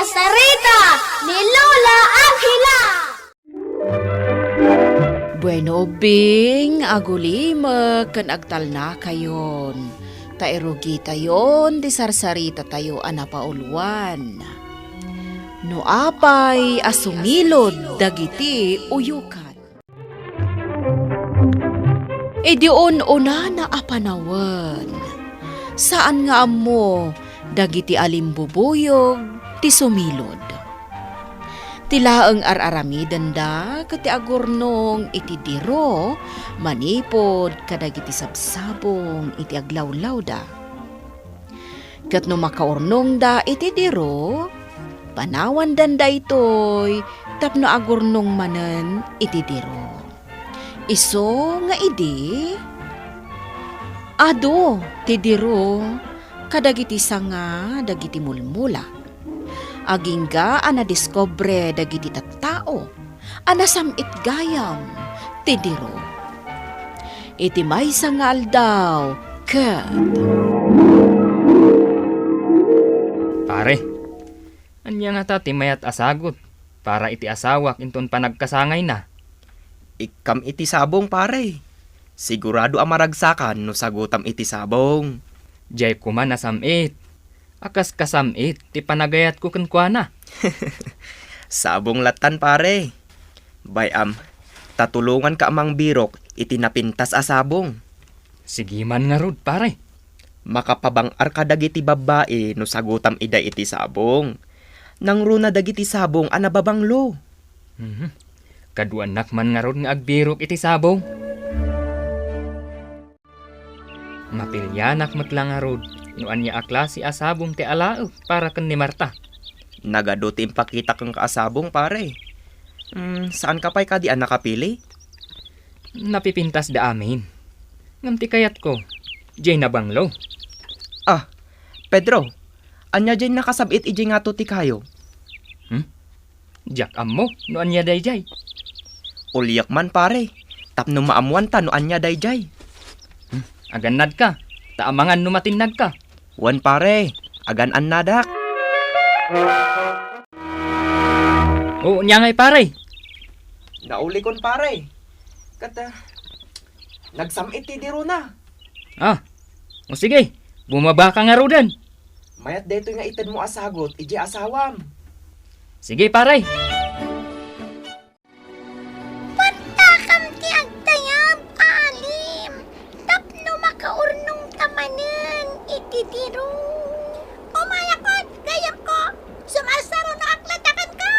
Sarita ni Lola Angela. Bueno, Bing, agulima kan agtal na kayon. Tairugi tayon, di sarsarita tayo anapauluan. No apay asumilod dagiti uyukan. E diyon una na apanawan. Saan nga amo dagiti alimbubuyog ti sumilod. Tilaeng araramidan da kati agurnong iti diro manipod kadagiti sabsabong iti aglawlaw da. Kat no makaurnong da iti diro panawan danda itoy tapno agurnong manen iti diro. Iso nga idi ado ti diro kadagiti sanga dagiti mulmula. Agingga ana diskobre dagiti tattao ana samit gayam ti diro. Iti maysa nga aldaw ket Pare, anya nga ta ti mayat asagot para iti asawak inton panagkasangay na. Ikam iti sabong pare. Sigurado amaragsakan no sagutam iti sabong. Jay kuman nasamit. Akas kasamit ti panagayat ko kenkwana. Sabong latan pare. Bayam, tatulungan ka amang birok iti napintas a sabong. Sige man nga rod pare. Makapabangar ka dagiti babae no sagutam ida iti sabong. Nang runa dagiti sabong anababanglo. Kaduanak man nga rod nga agbirok iti sabong. Mapilyanak matlang nga rod. No anya aklase asabong ti alaog para ken ni Marta. Nagado ti impakita kang kaasabong pare. Saan ka pa'y kadi nakapili? Napipintas da amin. Ngam ti kayat ko. Jay nabanglo. Ah, Pedro, anya dyan nakasabit iji nga to ti kayo. Jak ammo no anya dayjay. Uliyak man pare, tapno maamuan ta no anya dayjay. Aganad ka. Taamangan no matinag ka. Wan pare, agan an nadak. Oo niya ngay pare. Nauli kon pare. Kata, nagsamit ti diro na. O sige, bumaba ka nga rodan. Mayat deto nga ited mo asagot, iji asawam. Sige pare. Pantakam ti agtayab alim. Tapno makaurnong tamanen iti diro. Umayakot, gayam ko. Sumasaro na aklatakan ka.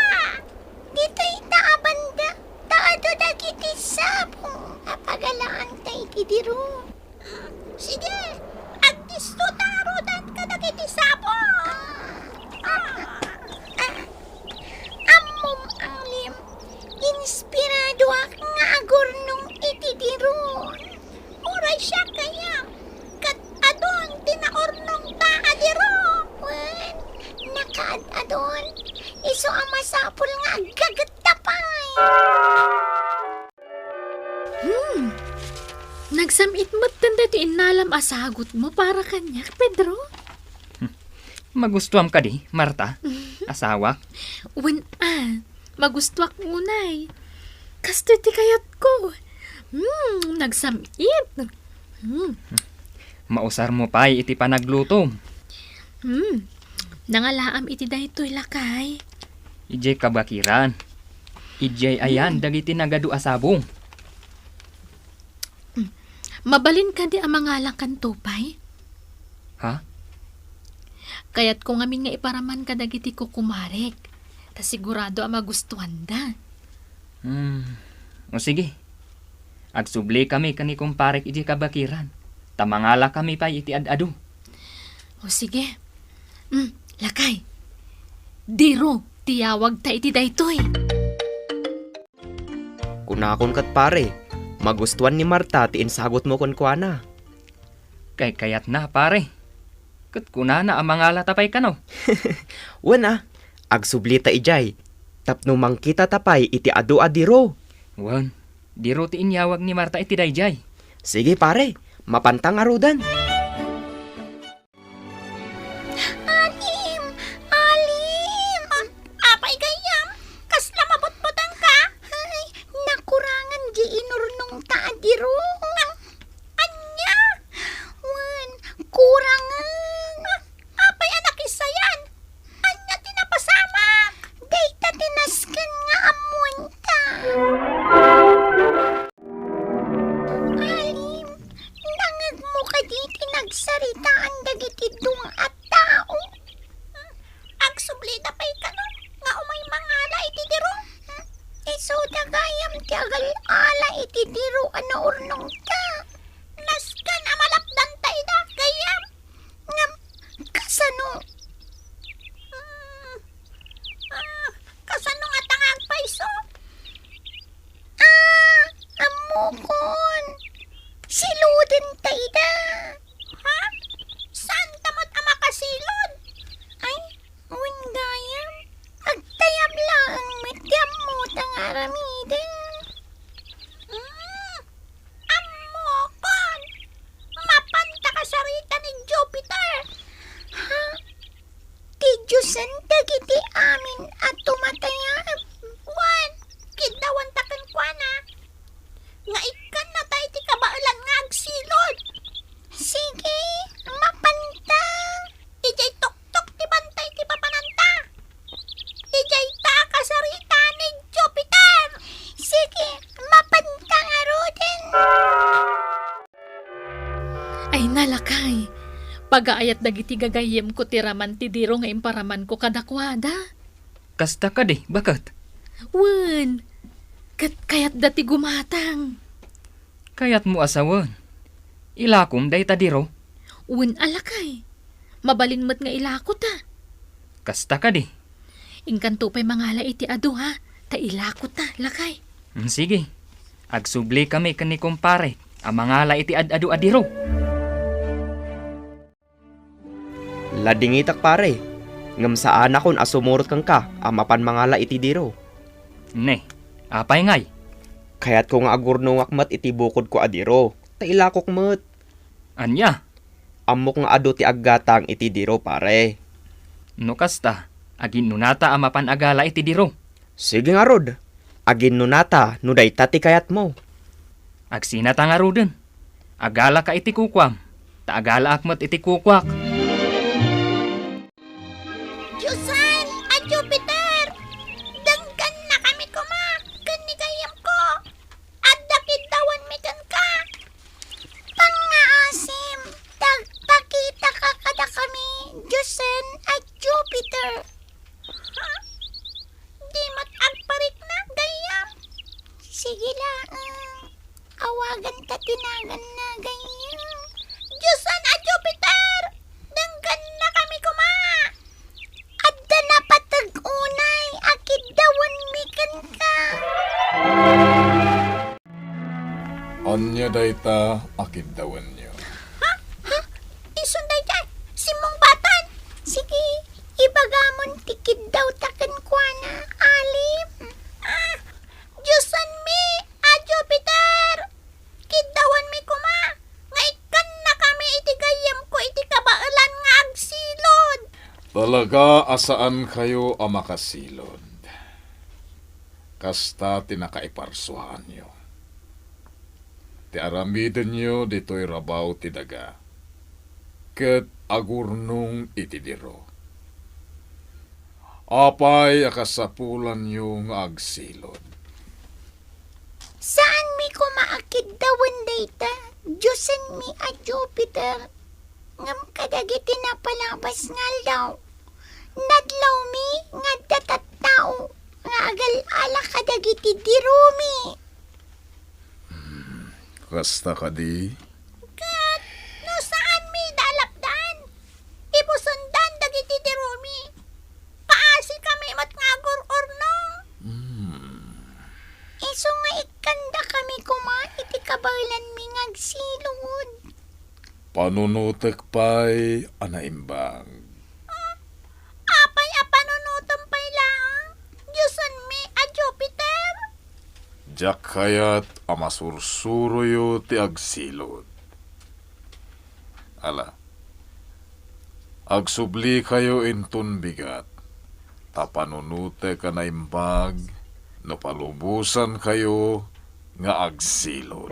Dito itaabanda. Taado dagiti sabong. Apagalaan ta iti diro. Sige, agdisto tarudan ka dagiti sabong. Ammom ang lim. Inspirado ak nga agurnong iti diro. Uray siya kaya. Kat adon tinaornong ta adiro. Wen, nakaad adon. Iso ang masapul nga gagatapay. Nagsamit mo't tanda ti inalam asagot mo para kanyak, Pedro. Magustuhan ka di, Marta? Asawa? Wen magustuak ngunay. Kasto ti kayat ko. Nagsamit. Mausar mo pa iti panagluto. Nangalaam iti daytoy lakay. Ijay kabakiran. Ijay ayan dagiti nagadu asabong. Mabalin ka di ang mga kan tupay. Ha? Kayat ko ngamin nga iparaman ka dagiti ko kumarek. Ta sigurado ang magustuhan da. O sige. Agsubli kami kani kumparek iti kabakiran. Tamangala kami pa iti adado. O sige. Lakay. Diro, tiyawag ta iti daytoy. Kunakon kat pare, magustuhan ni Marta ti insagot mo kon kuana. Kay kayat na pare. Kat kunana ang mga latapay ka no. Wana, agsublita ijay. Tapno mangkita tapay iti adu adiro. Wan, diro ti inyawag ni Marta iti dayjay. Sige pare, mapantang arudan. Alim! Alim! agsaritaan dagiti dung at tao. Agsubli na pa'y kano, nga umay mangala iti diro. Iso dagayam ti agal-ala iti diro ano urnong ta. Naskan amalapdan tayo da, gayam. Nga kasano? Kasano nga tangag paiso? Amukon. Siluden tayo da. Ha? Saan tamot ama kasilod? Ay, gayam. Agtayam lang metyam mo tangaramiden. Amukon. Mapanta ka sarita ni Jupiter. Ha? Ti Diyosan dagiti amin at tumataya. Wan, kidawan taken kwa na. Nga ikan na tayo ti kabailan nga agsilod. Sige, mapanta. Ijay tok-tok ti bantay ti papananta. Ijay ta kasarita ni Jupiter. Sige, mapanta nga rodin. Ay nalakay. Pagaayat dagiti gagayem ko ti raman ti diro nga imparaman ko kadakwada. Kasta ka di, bakit? Wen, kayat dati gumatang. Kayat mo asawan. Ilakom day tadiro. Wen alakay. Mabalin mo't nga ilako ta. Kasta ka di. Ingkanto pa'y mangala iti adu ha. Ta ilako ta, lakay. Sige. Agsubli kami kani kumpare. Ang mangala iti ad-adu adiro. Ladingitak pare. Ngam saan akon asumurot kang ka, amapan mangala iti diro. Ne, apay ngay. Kaya't ko nga agurnong akmat iti bukod ko adiro. Tailakok mat. Anya, Amok nga ado ti aggatang iti diro pare. no kasta. Agin nunata amapan agala iti diro. Sige nga rod. Agin nunata, nuday tati kayat mo. Agsinata nga ruden. Agala ka iti kukwam. Ta agala akmat iti kukwak. Diyosan at Jupiter. Danggan na kami kuma. Ganigayam ko. At dakidawan mi kan ka. Pangaasim. Tagpakita ka kada kami. Diyosan at Jupiter. Ha? Di mat agparik na gayam. Sige lang. Awagan ta tinagan na gayam. Diyosan at Jupiter. Danggan na kami kuma. Adda na patag-unay, akid dawan mikan ka. Anya dayta akiddawan niyo. Isunday dyan, simong batan. Sige, ibagamon tikid daw taken kwa na, alim. Diyosan mi, Jupiter. Kidawan mi kuma. Nga ikan na kami itigayam ko iti kabailan nga agsilod. Talaga asaan kayo ang makasilod. Kasta tinakaiparsuhan niyo. Ti aramiden niyo dito'y rabaw ti daga. Ket agurnong iti diro. Apay akasapulan niyo nga agsilod. Saan mi kumaakid dawan dayta? Diyosan mi a Jupiter. Ngam kadagiti na palabas nga daw. Nadlaw mi nga datat tao. Nga agal-ala kadagiti dirumi. Kasta ka di? Kat, no saan mi dalapdan? Ibusundan dagiti dirumi. Paasi kami matngagor ornong. Iso nga ikanda kami kuma iti kabalan mi ngagsilod. Panunutek pa'y anaimbang. Apay apanunutom pay lang. Diyosan mi a Jupiter. Diyak kayat amasursuroyo ti agsilod. Ala, agsubli kayo inton bigat. Tapanunute ka na imbag, no palubusan kayo nga agsilod.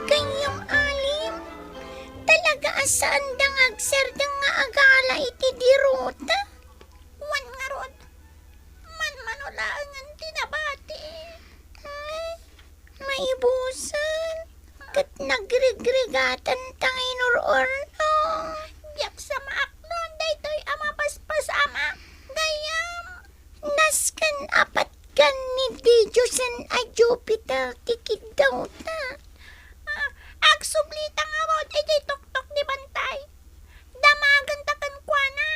Kayong alim. Talaga asaan dangag serdang nga agala iti dirota. Wan nga rod. Man-manulaan ang tinabati. Ay, maibusan. kat nagrigrigatan tangin or-orno. Yak sa maaknon, daytoy ama paspas ama. Gayam, naskan apat kan ni Diyosan a Jupiter tikid daw ta. Agsublita nga rod, edi tok-tok di bantay. Damagan ta kan kuana,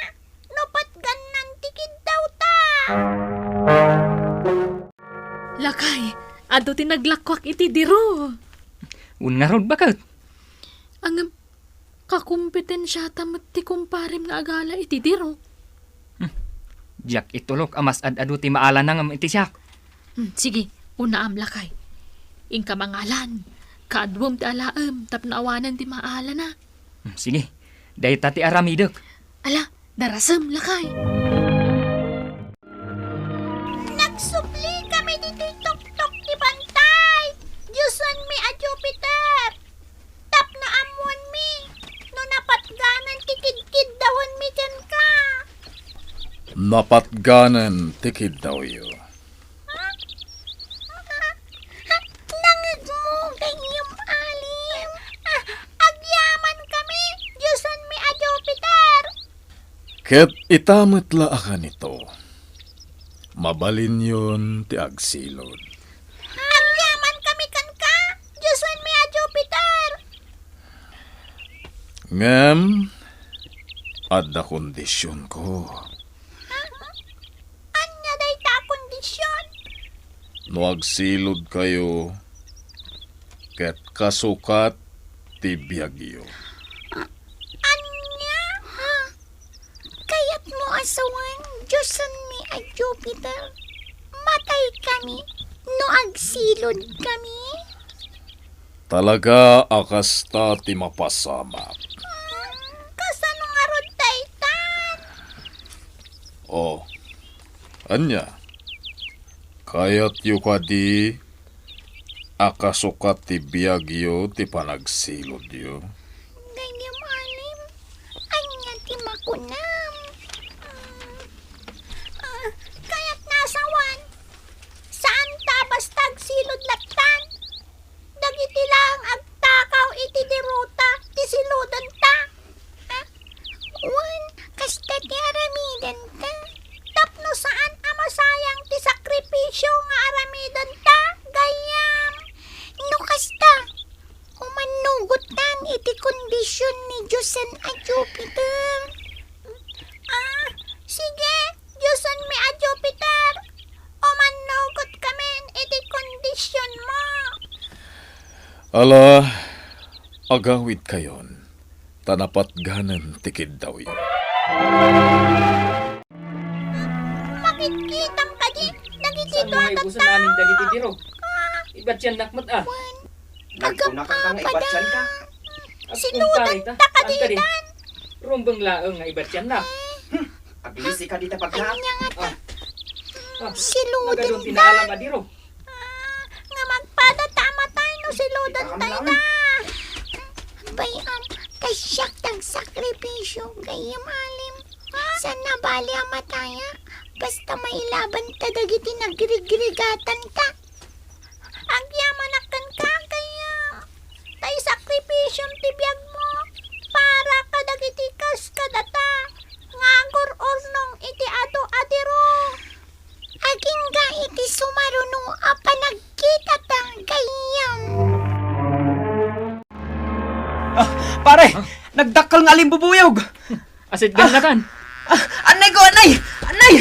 nupat ganan tikid daw ta. Lakay, ado tinaglakwak iti diro. Un nga rod bakit? Ang kakumpetensya tamat ti kumparim nga agala iti diro. Diyak itulok amas ad-adu ti maala nang iti siyak. Sige, una am lakay. Ingka mangalan, kaadwom ti alaem, tapnaawanan ti maala na. Sige, dahi tati aramidok. Ala, darasem lakay. Nagsupli kami dito tok-tok di bantay. Diyosan mi a Jupiter. Tap na amuan mi. No napatganan tikid-kid dawon mi kan ka. Napatganan tikid daw yo. Nangag mo gayong alim. Agyaman kami. Diyosan mi a Jupiter. Ket itamit la akan ito. Mabalin yun ti agsilod. Agyaman kami kan ka. Diyosan mi a Jupiter. Ngem, adda kondisyon ko. Anya day ta kondisyon. No agsilod kayo, ket kasukat ti biyagyo. Anya? Ha? Kaya't mo asawan, Diyosan mi a Jupiter. Matay kami, no agsilod kami. Talaga akas ta ti mapasamak. Kasano nga rod taytan? O, anya, kayat yu kadi akasukat ti biyagyo ti panagsilod yo. Ganyam alim, anya ti makunam. Kaya't nasawan, saan ta basta agsilod laktan? Dagiti lang agtakaw iti diruta, ti siludan ta. Wan, kasta ti aramidan ta. Tapno saan amasayang ti sakripisyo nga aramidan ta, gayam. No kasta, umanugutan iti kondisyon ni Diyosan a Jupiter. Sige, Diyosan mi a Jupiter. Umanugot kami iti kondisyon mo. Ala, agawid kayon, tanapat ganan tikid daw yun. Makikitang ka di, nagitito Saan at mo gusto namin dagiti diro? Ibat yan nakmat ah. Nagkunakan ka nga ibatyan ka. Sinudan ta ka di dan. Rumbang laeng nga ibat yan na. Aglisi ka dita paglaak. Anya nga ta, Ah, siludan nagadun ta. tinaalam adiro. Nga magpada tama tayo no siludan tayo na. Bayam, kasyak tang sakripisyo gayam alim. Sa nabali ang mataya, basta mailaban ta dagiti nagrigrigatan ta. Agyamanakan ka kaya tay sakripisyong tibiyag mo para kadagiti kas kadata ngagor ornong iti ato adiro. Aging ga iti sumaruno apa nagkita tang gayam. Pare, nagdakkel nga limbubuyog. Asit ganatan. Anay ko, anay! Anay!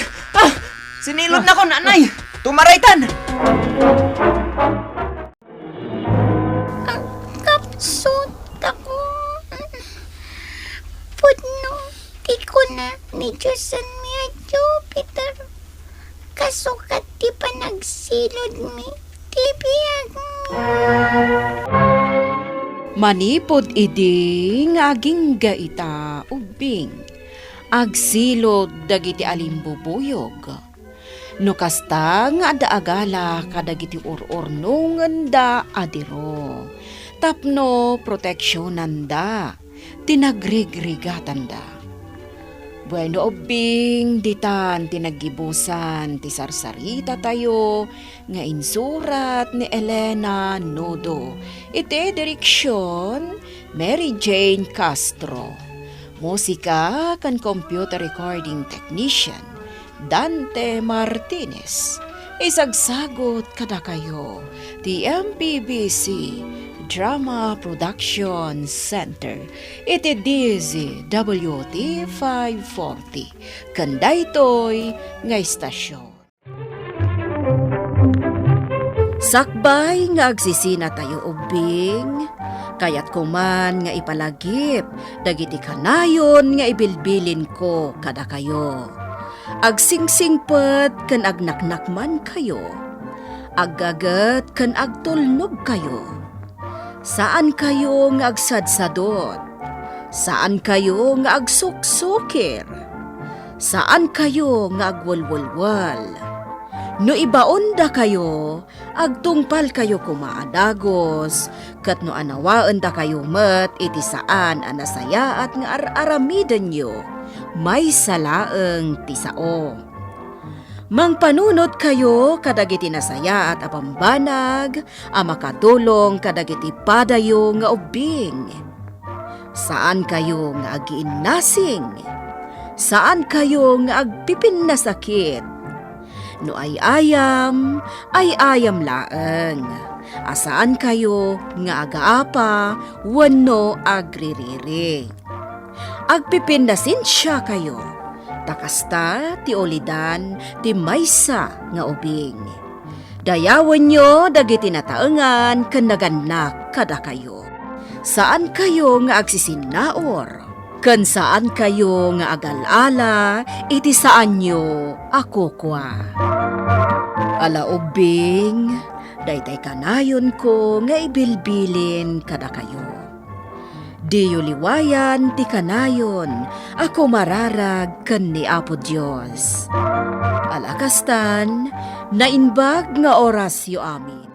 Sinilod na ko, anay! Tumaraytan! Kapsut ako. Pudno, di ko na ni Diyosan mi a Jupiter. Kasukat di pa nagsilod mi, di biyag mi. Manipod idi nga aging gaita ubing. Agsilod dagiti alimbubuyog. No kasta nga ada agala kadagiti or-orno nganda adiro. Tapno proteksyonan da, tinagrigrigatan da. Bueno ubing, ditan tinagibusan ti sarsarita tayo nga insurat ni Elena Nodo. Iti direksyon Mary Jane Castro. Musika kan computer recording technician Dante Martinez. Isagsagot kada kayo ti MPBC Drama Production Center. Iti DZWT 540. Kandaytoy nga istasyon. Sakbay nga agsisina tayo ubing, kayat kuman nga ipalagip, dagiti kanayon nga ibilbilin ko kada kayo. Agsingsingpet kan agnaknakman kayo, aggagat kan agtulnog kayo. Saan kayo nga agsadsadot? Saan kayo nga agsuksukir? Saan kayo nga agwalwalwal? No ibaon da kayo, agtungpal kayo kumaadagos, kat no anawaan da kayo met iti saan anasaya at nga aramidan nyo, may salaeng tisao. Mangpanunot kayo kadagiti nasaya at apambanag, a makatulong kadagiti padayo nga ubing. Saan kayo nga agiinnasing? Saan kayo nga agpipin na sakit? No ay ayam laeng. Asaan kayo nga agaapa, wano agririri. Agpipin na sinsya kayo. Takasta ti olidan ti maysa nga ubing. Dayawan nyo dagiti nataengan ken naganak kada kayo. Saan kayo nga agsisinaor? Ken saan kayo nga agalala iti saan nyo ako kwa. Ala ubing, daytay kanayon ko nga ibilbilin kada kayo. Diyo liwayan ti kanayon, ako mararag ken ni Apo Dios. Alakastan, nainbag nga orasyo amin.